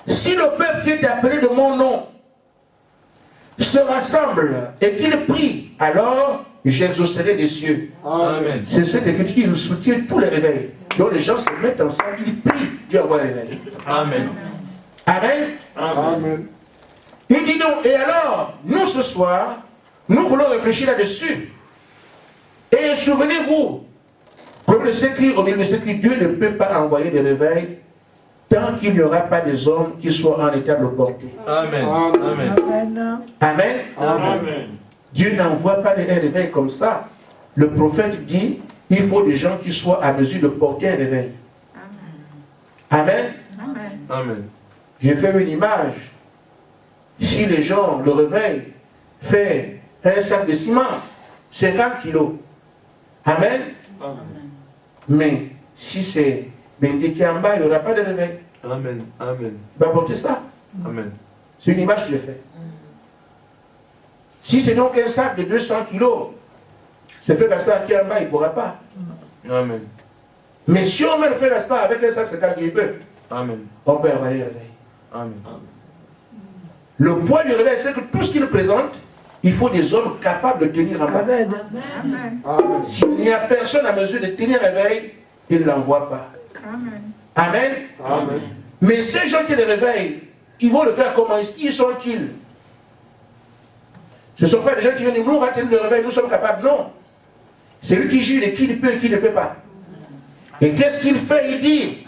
Si le peuple qui est appelé de mon nom se rassemble et qu'il prie, alors j'exaucerai les cieux. Amen. C'est cette écriture qui nous soutient tous les réveils. Donc les gens se mettent ensemble, ils prient, Dieu envoie les réveils. Amen. Amen. Amen. Il dit donc, et alors, nous ce soir, nous voulons réfléchir là-dessus. Et souvenez-vous, comme le s'écrit au milieu de s'écrit, Dieu ne peut pas envoyer des réveils tant qu'il n'y aura pas des hommes qui soient en état de le porter. Amen. Amen. Amen. Amen. Amen. Dieu n'envoie pas un réveil comme ça. Le prophète dit, il faut des gens qui soient à mesure de porter un réveil. Amen. Amen. Amen. J'ai fait une image. Si les gens, le réveil, fait un sac de ciment, 50 kilos. Amen. Mais si c'est Bété qui est en bas, il n'y aura pas de réveil. Amen. Amen. Il va porter ça. Amen. C'est une image que j'ai faite. Si c'est donc un sac de 200 kilos, ce frère Gaspard qui est en bas, il ne pourra pas. Amen. Mais si on met le frère Gaspard avec un sac de 50 kilos, il peut. Amen. On peut envoyer le réveil. Amen. Le poids du réveil, c'est que tout ce qu'il présente, il faut des hommes capables de tenir en bas. Amen. Amen. Amen. S'il n'y a personne à mesure de tenir le réveil, il ne l'envoie pas. Amen. Amen. Amen. Mais ces gens qui les réveillent, ils vont le faire comment? Qui sont-ils? Ce ne sont pas des gens qui viennent dire, nous, on va tenir le réveil, nous sommes capables. Non. C'est lui qui juge et qui peut et qui ne peut pas. Et qu'est-ce qu'il fait? Il dit,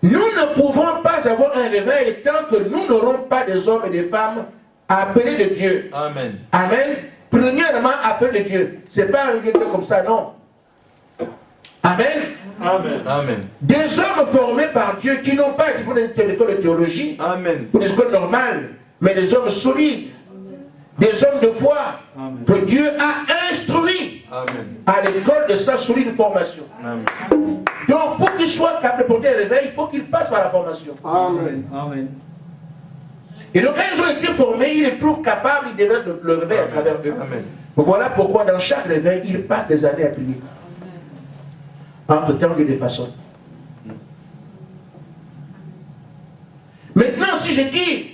nous ne pouvons pas avoir un réveil tant que nous n'aurons pas des hommes et des femmes appelés de Dieu. Amen. Amen. Premièrement, appelés de Dieu. Ce n'est pas un comme ça, non. Amen. Amen. Amen. Des hommes formés par Dieu qui n'ont pas été fondés dans l'école de théologie, Amen. ou des écoles normales, mais des hommes solides, des hommes de foi, Amen. que Dieu a instruits Amen. à l'école de sa solide formation. Amen. Donc, pour qu'ils soient capables de porter un réveil, il faut qu'ils passent par la formation. Amen. Amen. Et donc, quand ils ont été formés, ils les trouvent capables, ils déversent le réveil à travers eux. Amen. Voilà pourquoi dans chaque réveil, ils passent des années à prier. Entre-temps, Dieu les façonne. Maintenant, si je dis,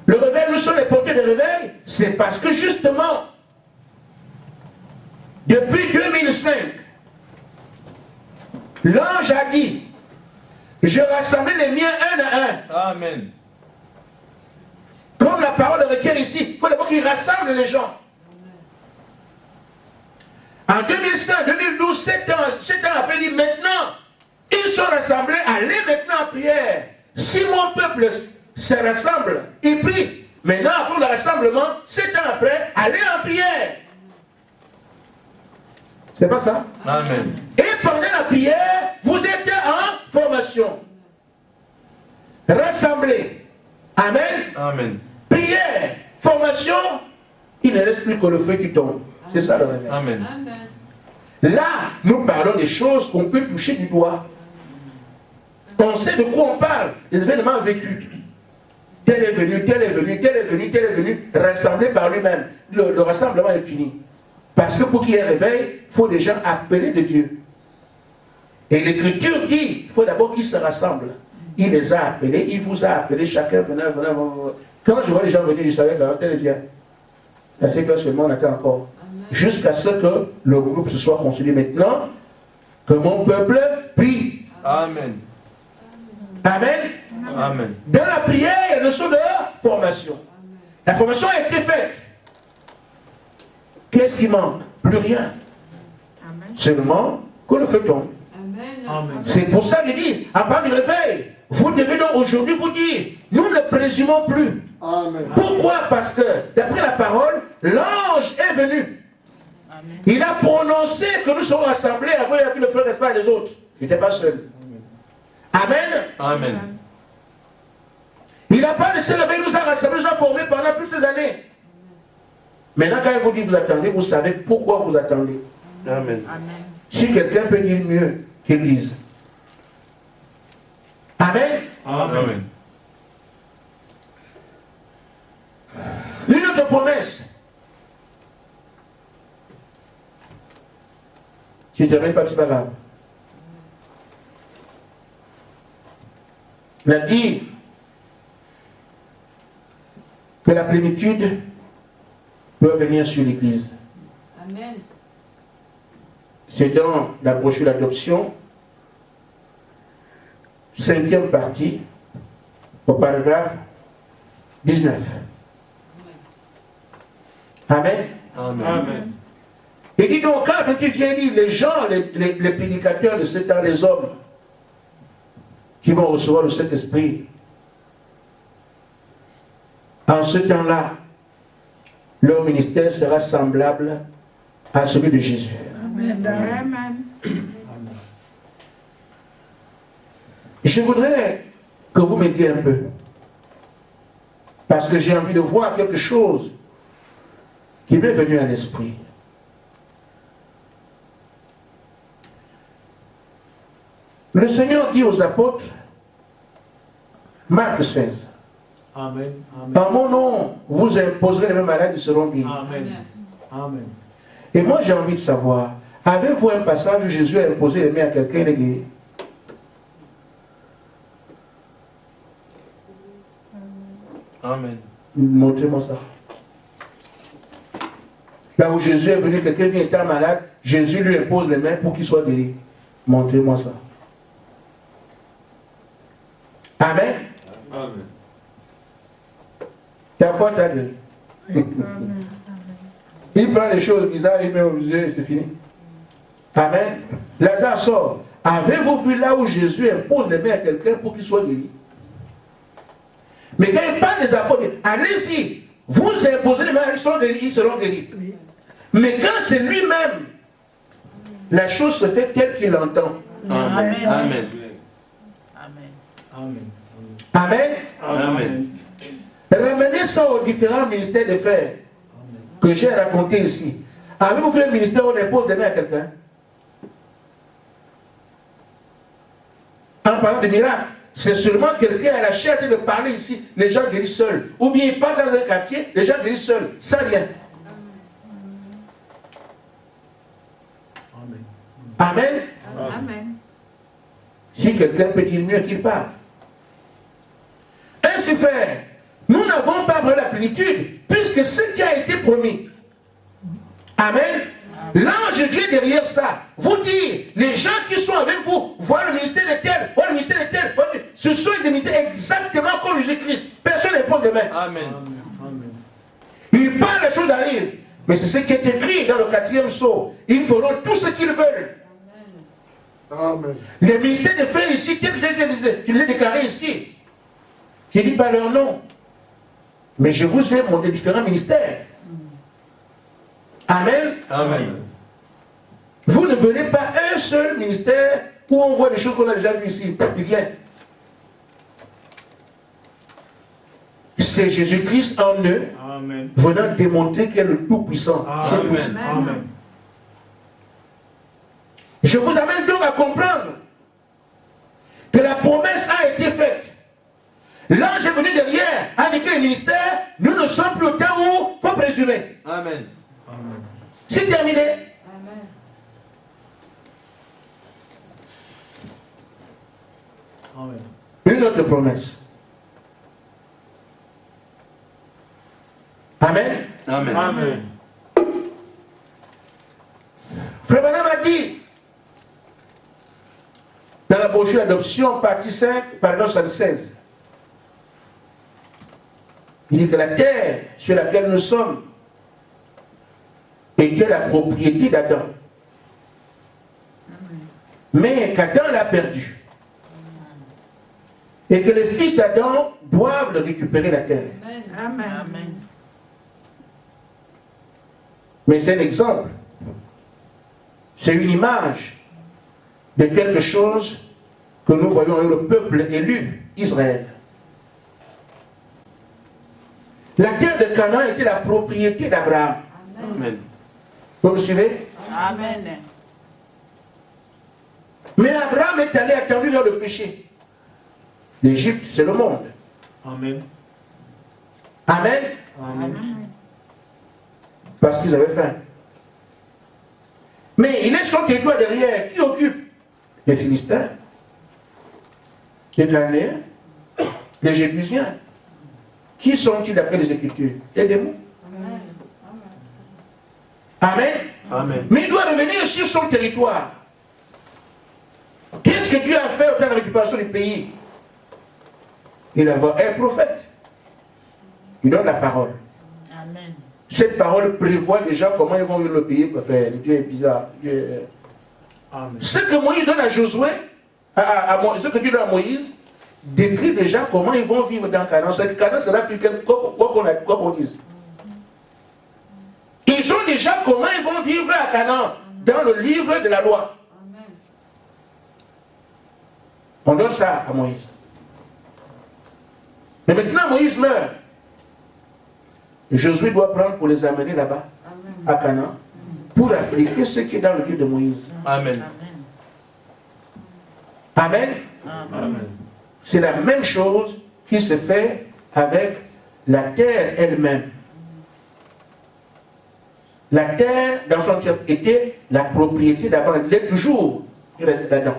le réveil, nous sommes les porteurs de réveil, c'est parce que justement, depuis 2005, L'ange a dit, je rassemblerai les miens un à un. Amen. Comme la parole requiert ici, il faut d'abord qu'il rassemble les gens. En 2005, 2012, 7 ans après, il dit maintenant, ils sont rassemblés, allez maintenant en prière. Si mon peuple se rassemble, il prie. Maintenant, pour le rassemblement, 7 ans après, allez en prière. C'est pas ça? Amen. Et pendant la prière, vous êtes en formation. Rassemblés. Amen. Amen. Prière, formation, il ne reste plus que le feu qui tombe. C'est ça le réveil. Amen. Là, nous parlons des choses qu'on peut toucher du doigt. On sait de quoi on parle, des événements vécus. Tel est venu, tel est venu, tel est venu, tel est venu, rassemblé par lui-même. Le rassemblement est fini. Parce que pour qu'il y ait un réveil, il faut déjà appeler de Dieu. Et l'Écriture dit, il faut d'abord qu'ils se rassemblent. Il les a appelés, il vous a appelés, chacun venait. Quand je vois les gens venir, je savais que tel vient. Il y a 5 heures seulement, on attend encore. Jusqu'à ce que le groupe se soit constitué maintenant, que mon peuple prie. Amen. Amen. Amen. Dans la prière, il y a une notion de formation. La formation a été faite. Qu'est-ce qui manque? Plus rien. Amen. Seulement que le feu tombe. Amen. C'est pour ça qu'il dit, à part du réveil, vous devez donc aujourd'hui vous dire, nous ne présumons plus. Amen. Pourquoi? Parce que, d'après la parole, l'ange est venu. Il a prononcé que nous serons rassemblés avant que le feu reste pas les autres. Je n'étais pas seul. Amen. Amen. Il n'a pas laissé le réveil, il nous a rassemblés, nous a formés pendant toutes ces années. Maintenant, quand il vous dit vous attendez, vous savez pourquoi vous attendez. Amen. Si quelqu'un peut dire mieux, qu'il dise. Amen. Amen. Une autre promesse. Si tu ne termines pas, c'est pas grave. Il a dit que la plénitude peut venir sur l'Église. Amen. C'est dans la brochure d'adoption, 5e partie, au paragraphe 19. Amen. Amen. Il dit donc, quand tu viens dire, les gens, les prédicateurs de ce temps, les hommes, qui vont recevoir le Saint-Esprit, en ce temps-là, leur ministère sera semblable à celui de Jésus. Amen. Amen. Je voudrais que vous m'aidiez un peu. Parce que j'ai envie de voir quelque chose qui m'est venu à l'esprit. Le Seigneur dit aux apôtres, Marc 16, Amen. Amen. par mon nom, vous imposerez les mêmes malades, ils seront guéris. Amen. Amen. Et moi j'ai envie de savoir, avez-vous un passage où Jésus a imposé les mains à quelqu'un et les guéri? Amen. Montrez-moi ça. Là où Jésus est venu, quelqu'un vient étant malade, Jésus lui impose les mains pour qu'il soit guéri. Montrez-moi ça. Amen. Amen. Ta foi t'a guéri. Amen. Il prend les choses bizarres, il met aux yeux et c'est fini. Amen. Lazare sort. Avez-vous vu là où Jésus impose les mains à quelqu'un pour qu'il soit guéri? Mais quand il parle des apôtres, allez-y, vous imposez les mains, ils seront guéris. Mais quand c'est lui-même, la chose se fait telle qu'il l'entend. Amen. Amen. Amen. Amen. Amen. Ramenez ça aux différents ministères de frères que j'ai raconté ici. Avez-vous vu un ministère où on impose les mains à quelqu'un? En parlant de miracles, c'est seulement quelqu'un à la chair de parler ici, les gens guérissent seuls. Ou bien ils passent dans un quartier, les gens guérissent seuls, sans rien. Amen. Amen. Amen. Si quelqu'un peut dire mieux qu'il parle. Ainsi fait, nous n'avons pas vraiment la plénitude, puisque ce qui a été promis. Amen. l'ange vient derrière ça, vous dire, les gens qui sont avec vous, voient le ministère de tel, voient le ministère de tel, ce sont des ministères exactement comme Jésus-Christ. Personne ne pose de main. Amen. Amen. Il parle, les choses arrivent. Mais c'est ce qui est écrit dans le 4e psaume. Ils feront tout ce qu'ils veulent. Amen. Les ministères de frères ici, tels que je les ai déclarés ici, je ne dis pas leur nom. Mais je vous ai montré différents ministères. Amen. Amen. Vous ne verrez pas un seul ministère où on voit des choses qu'on a déjà vues ici. Rien. C'est Jésus-Christ en eux, Amen. venant démontrer qu'il est le Tout-Puissant. C'est tout. Amen. Amen. Je vous amène donc à comprendre que la promesse a été faite. L'ange est venu derrière, a indiqué le ministère, nous ne sommes plus au temps où il faut présumer. Amen. Amen. C'est terminé. Amen. Une autre promesse. Amen. Amen. Amen. Frère Branham a dit, dans la brochure d'adoption, partie 5, paragraphe 76, il dit que la terre sur laquelle nous sommes était la propriété d'Adam. Mais qu'Adam l'a perdue. Et que les fils d'Adam doivent le récupérer la terre. Amen. Mais c'est un exemple. C'est une image de quelque chose que nous voyons avec le peuple élu, Israël. La terre de Canaan était la propriété d'Abraham. Amen. Vous me suivez? Amen. Mais Abraham est allé attendu vers le péché. L'Égypte, c'est le monde. Amen. Amen. Amen. Parce qu'ils avaient faim. Mais il laisse son territoire derrière. Qui occupe? Les Philistins, les Ghanéens, les Jébusiens. Qui sont-ils d'après les Écritures? Les démons. Amen. Amen. Mais il doit revenir sur son territoire. Qu'est-ce que Dieu a fait au temps de la récupération du pays? Il envoie un prophète. Il donne la parole. Amen. Cette parole prévoit déjà comment ils vont vivre le pays. Enfin, Dieu est bizarre. Amen. Ce que Moïse donne à Josué, ce que Dieu donne à Moïse, décrit déjà comment ils vont vivre dans Canaan. Canaan sera plus quoi qu'on dise. Ils ont déjà comment ils vont vivre à Canaan dans le livre de la loi. On donne ça à Moïse. Mais maintenant Moïse meurt. Josué doit prendre pour les amener là-bas, à Canaan, pour appliquer ce qui est dans le livre de Moïse. Amen. Amen. Amen. C'est la même chose qui se fait avec la terre elle-même. La terre, dans son entier, était la propriété d'Adam. Elle est toujours d'Adam.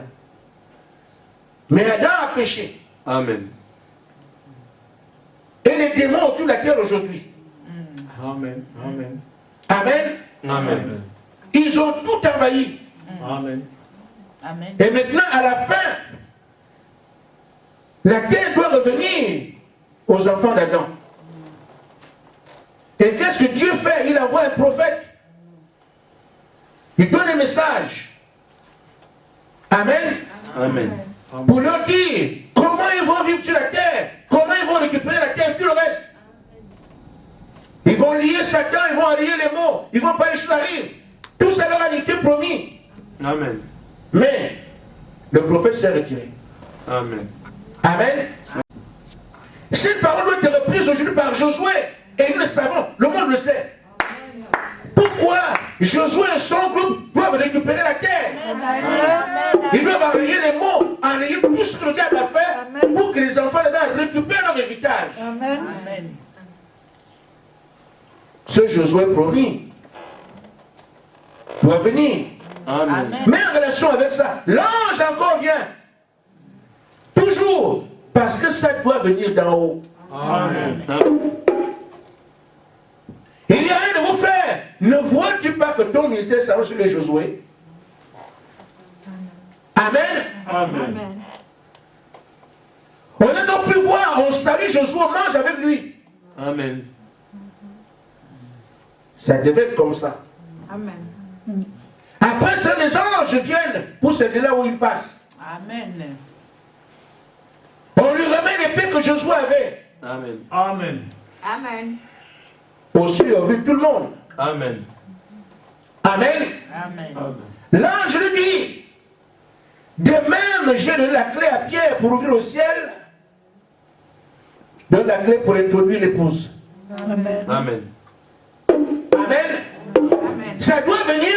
Mais Adam a péché. Amen. Et les démons occupent la terre aujourd'hui. Amen. Amen. Amen. Amen. Ils ont tout envahi. Amen. Amen. Et maintenant, à la fin, la terre doit revenir aux enfants d'Adam. Et qu'est-ce que Dieu fait? Il envoie un prophète. Il donne un message. Amen. Amen. Pour leur dire comment ils vont vivre sur la terre, comment ils vont récupérer la terre, tout le reste. Ils vont lier Satan, ils vont lier les mots, ils vont pas les choses arrivent. Tout ça leur a été promis. Amen. Mais le prophète s'est retiré. Amen. Amen. Cette parole doit être reprise aujourd'hui par Josué. Et nous le savons, le monde le sait. Pourquoi Josué et son groupe doivent récupérer la terre? Ils doivent enrayer les mots, enrayer tout ce que le diable a fait pour que les enfants là-bas récupèrent leur héritage. Amen. Ce Josué promis doit venir. Amen. Mais en relation avec ça, l'ange encore vient. Toujours. Parce que ça doit venir d'en haut. Amen. Il n'y a rien de vous faire. Ne vois-tu pas que ton ministère s'arrête sur les Josué. Amen. Amen. Amen. On a donc pu voir, on salue Josué, on mange avec lui. Amen. Ça devait être comme ça. Amen. Après ça, les anges viennent pour s'aider là où il passe. Amen. On lui remet l'épée que Josué avait. Amen. Amen. Amen. Aussi, on a vu tout le monde. Amen. Amen. Amen. Amen. L'ange lui dit, de même j'ai donné la clé à Pierre pour ouvrir le ciel, donne la clé pour introduire l'épouse. Amen. Amen. Amen. Amen. Ça doit venir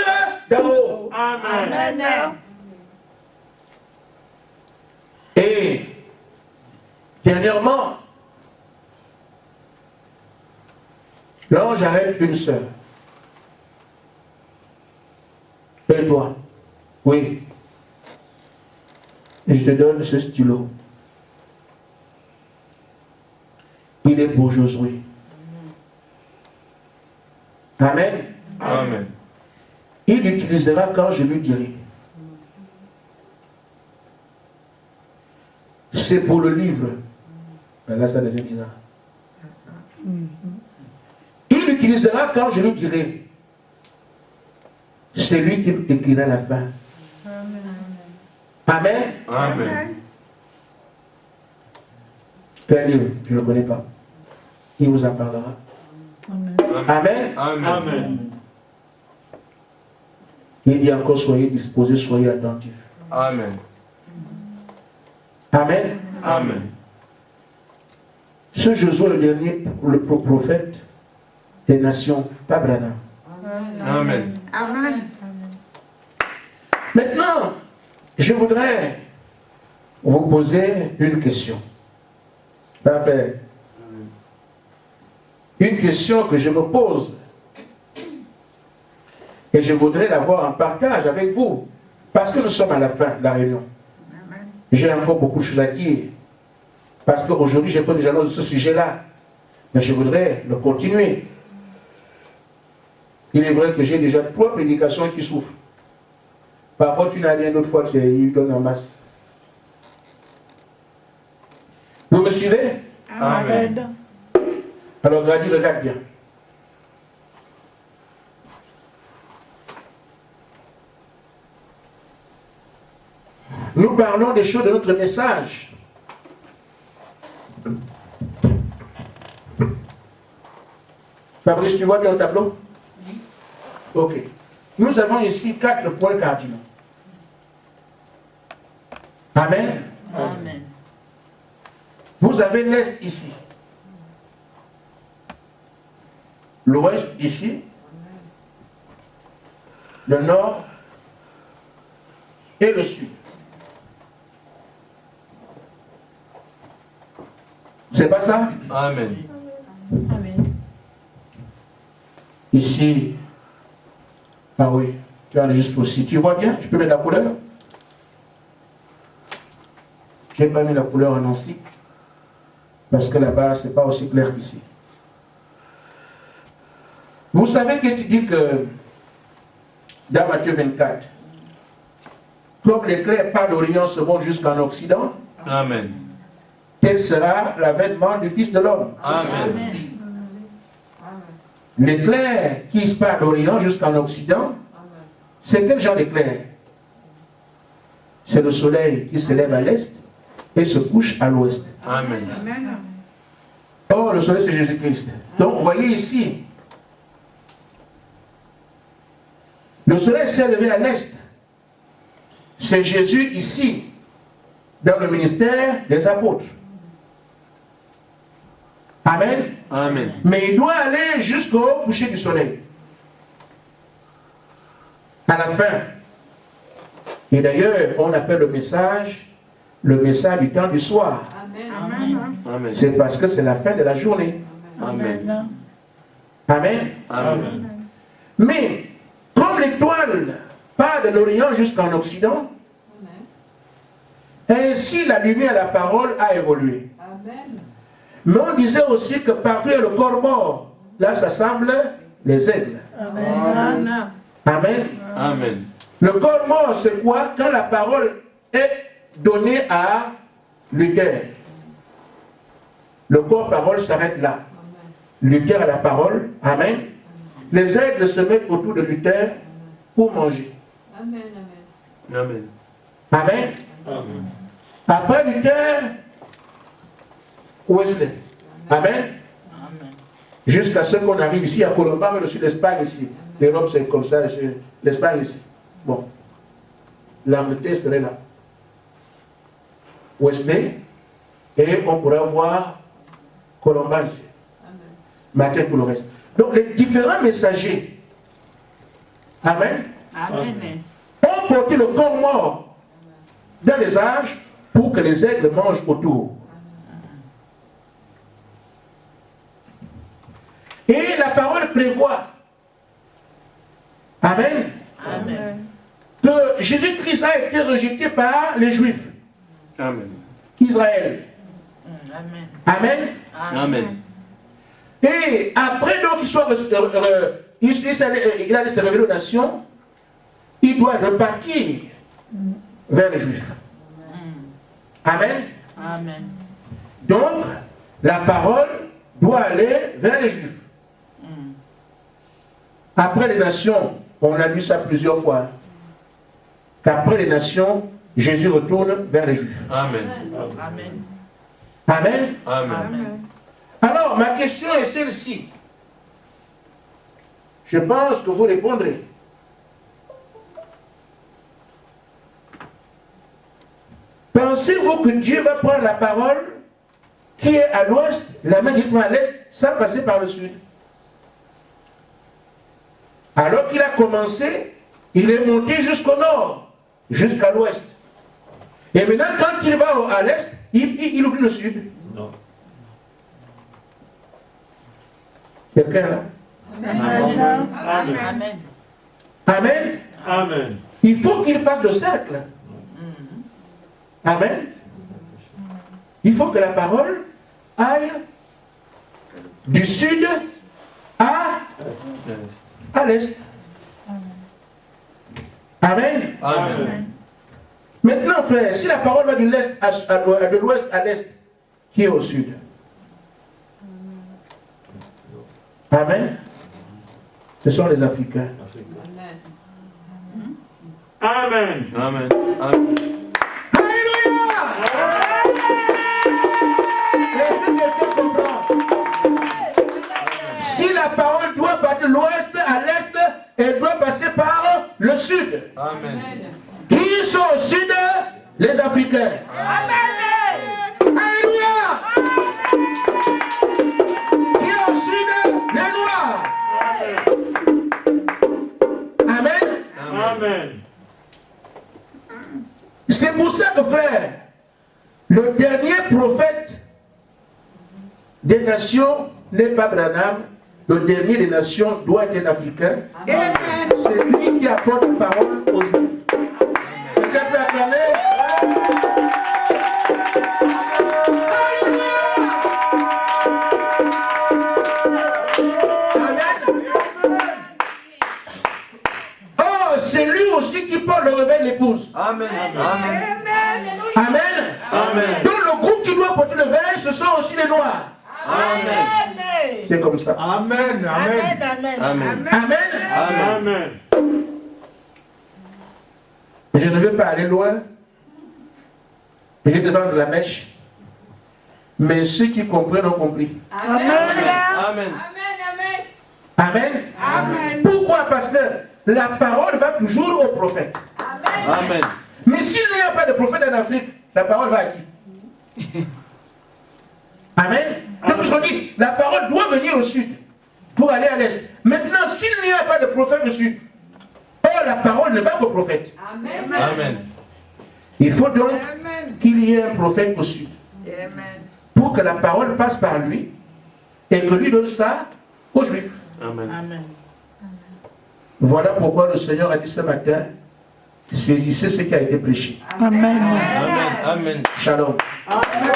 d'en haut. Amen. Amen. Et dernièrement, l'ange arrête une sœur. Et toi? Oui. Et je te donne ce stylo. Il est pour Josué. Amen. Amen. Il l'utilisera quand je lui dirai. C'est pour le livre. Ben là, ça devient bizarre. Il l'utilisera quand je lui dirai. C'est lui qui écrira la fin. Amen. Amen. Quel livre? Je ne le connais pas. Il vous en parlera. Amen. Amen. Amen. Il dit encore, soyez disposés, soyez attentifs. Amen. Amen. Amen. Ce Josué, le dernier, le prophète des nations, pas Branham. Amen. Amen. Maintenant, je voudrais vous poser une question. Frère, une question que je me pose. Et je voudrais l'avoir en partage avec vous. Parce que nous sommes à la fin de la réunion. Amen. J'ai encore beaucoup de choses à dire. Parce qu'aujourd'hui, je n'ai pas déjà de ce sujet-là. Mais je voudrais le continuer. Il est vrai que j'ai déjà 3 prédications qui souffrent. Parfois, tu n'as rien, d'autres fois, tu donnes en masse. Vous me suivez? Amen. Alors, Grady, regarde bien. Nous parlons des choses de notre message. Fabrice, tu vois bien le tableau? Oui. Ok. Nous avons ici 4 points cardinaux. Amen. Amen. Vous avez l'Est ici. L'Ouest ici. Le Nord et le Sud. C'est pas ça? Amen. Ici. Ah oui, tu enregistres aussi. Tu vois bien? Je peux mettre la couleur? Je n'ai pas mis la couleur en Nancy. Parce que là-bas, ce n'est pas aussi clair qu'ici. Vous savez qu'il dit que dans Matthieu 24, comme l'éclair part d'Orient se monte jusqu'en Occident, Amen. tel sera l'avènement du Fils de l'homme. Amen. L'éclair qui part d'Orient jusqu'en Occident, c'est quel genre d'éclair? C'est le soleil qui se lève à l'est et se couche à l'ouest. Amen. Amen. Or, le soleil, c'est Jésus-Christ. Donc, vous voyez ici, le soleil s'est levé à l'est. C'est Jésus ici, dans le ministère des apôtres. Amen. Amen. Mais il doit aller jusqu'au coucher du soleil. À la fin. Et d'ailleurs, on appelle le message du temps du soir. Amen. Amen. C'est parce que c'est la fin de la journée. Amen. Amen. Amen. Mais, comme l'étoile part de l'Orient jusqu'en Occident, ainsi la lumière, la parole a évolué. Mais on disait aussi que partout il y a le corbeau. Là, ça semble les aigles. Amen. Amen. Amen. Le corps mort, c'est quoi? Quand la parole est donnée à Luther. Le corps-parole s'arrête là. Luther a la parole. Amen. Les aigles se mettent autour de Luther pour manger. Amen. Amen. Amen. Amen. Après Luther, Wesley. Amen. Amen. Jusqu'à ce qu'on arrive ici à Colomba, mais le sud d'Espagne ici. L'Europe c'est comme ça, l'Espagne ici. Bon. L'Angleterre serait là. Wesley. Et on pourra voir Colomba ici. Matin tout le reste. Donc les différents messagers. Amen. Amen. Ont porté le corps mort dans les âges pour que les aigles mangent autour. Et la parole prévoit, amen, Amen. que Jésus-Christ a été rejeté par les Juifs, Amen. Israël. Amen. Amen. Amen. Et après donc il a se révéler aux nations, il doit repartir vers les Juifs. Amen. Amen. Donc, la parole doit aller vers les Juifs. Après les nations, on a lu ça plusieurs fois, qu'après les nations, Jésus retourne vers les Juifs. Amen. Amen. Amen. Amen. Alors, ma question est celle-ci. Je pense que vous répondrez. Pensez-vous que Dieu va prendre la parole qui est à l'ouest, la main directement à l'est, sans passer par le sud? Alors qu'il a commencé, il est monté jusqu'au nord, jusqu'à l'ouest. Et maintenant, quand il va à l'est, il oublie le sud. Non. Quelqu'un là? Amen. Amen. Amen. Amen. Amen. Il faut qu'il fasse le cercle. Amen. Il faut que la parole aille du sud à l'est. Amen. Amen. Maintenant, frère, si la parole va de l'est de l'ouest à l'est, qui est au sud? Amen. Ce sont les Africains. Amen. Amen. Amen. Alléluia! Est-ce que quelqu'un comprend? Si la parole doit partir de l'ouest à l'est, elle doit passer par le sud. Amen. Qui sont au sud? Les Africains. Alléluia! Qui est au sud? Les Noirs. Amen. Amen. C'est pour ça que, frère, le dernier prophète des nations n'est pas Branham. Le dernier des nations doit être un Africain. C'est lui qui apporte la parole aux Juifs. Quelqu'un peut acclamer? Amen. Oh, c'est lui aussi qui porte le réveil de l'épouse. Amen. Amen. Amen. Amen. Donc le groupe qui doit porter le veille, ce sont aussi les Noirs. Amen. C'est comme ça. Amen. Amen. Amen. Amen. Amen. Amen. Je ne vais pas aller loin. Je vais devant la mèche. Mais ceux qui comprennent ont compris. Amen. Amen. Amen. Amen. Pourquoi? Parce que la parole va toujours au prophète. Amen. Mais s'il n'y a pas de prophète en Afrique, la parole va à qui? Amen. Donc je dis, la parole doit venir au sud pour aller à l'est. Maintenant, s'il n'y a pas de prophète au sud, la parole ne va qu'au prophète. Amen. Il faut donc Amen. qu'il y ait un prophète au sud Amen. pour que la parole passe par lui et que lui donne ça aux Juifs. Amen. Amen. Voilà pourquoi le Seigneur a dit ce matin, saisissez ce qui a été prêché. Amen. Amen. Amen. Shalom. Amen.